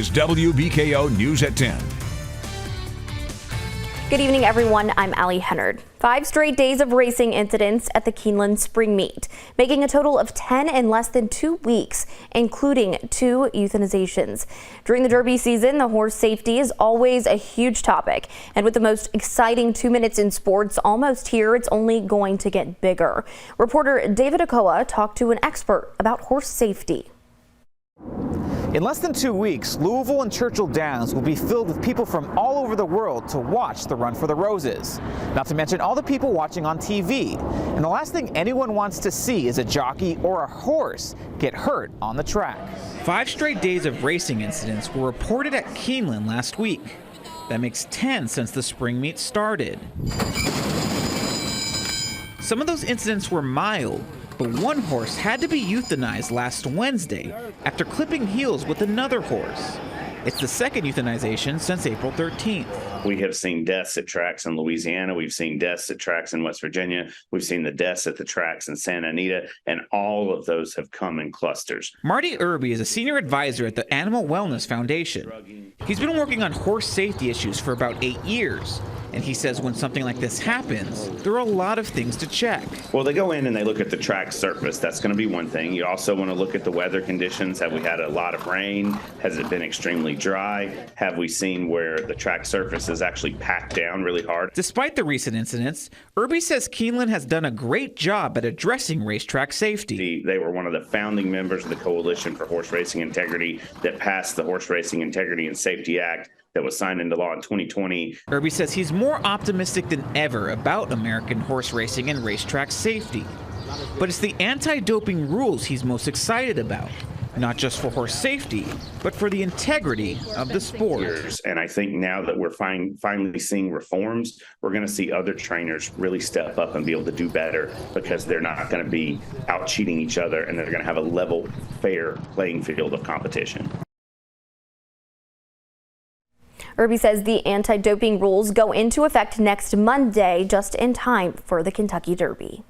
is WBKO News at 10. Good evening, everyone. I'm Allie Hennard. 5 straight days of racing incidents at the Keeneland Spring Meet, making a total of 10 in less than 2 weeks, including 2 euthanizations. During the Derby season, the horse safety is always a huge topic. And with the most exciting 2 minutes in sports almost here, it's only going to get bigger. Reporter David Okoa talked to an expert about horse safety. In less than 2 weeks, Louisville and Churchill Downs will be filled with people from all over the world to watch the Run for the Roses. Not to mention all the people watching on TV. And the last thing anyone wants to see is a jockey or a horse get hurt on the track. 5 straight days of racing incidents were reported at Keeneland last week. That makes 10 since the spring meet started. Some of those incidents were mild, but one horse had to be euthanized last Wednesday after clipping heels with another horse. It's the second euthanization since April 13th. We have seen deaths at tracks in Louisiana. We've seen deaths at tracks in West Virginia. We've seen the deaths at the tracks in Santa Anita, and all of those have come in clusters. Marty Irby is a senior advisor at the Animal Wellness Foundation. He's been working on horse safety issues for about 8 years. And he says when something like this happens, there are a lot of things to check. Well, they go in and they look at the track surface. That's going to be one thing. You also want to look at the weather conditions. Have we had a lot of rain? Has it been extremely dry? Have we seen where the track surface is actually packed down really hard? Despite the recent incidents, Irby says Keeneland has done a great job at addressing racetrack safety. They were one of the founding members of the Coalition for Horse Racing Integrity that passed the Horse Racing Integrity and Safety Act that was signed into law in 2020. Irby says he's more optimistic than ever about American horse racing and racetrack safety. But it's the anti-doping rules he's most excited about, not just for horse safety, but for the integrity of the sport. And I think now that we're finally seeing reforms, we're going to see other trainers really step up and be able to do better because they're not going to be out cheating each other and they're going to have a level, fair playing field of competition. Irby says the anti-doping rules go into effect next Monday, just in time for the Kentucky Derby.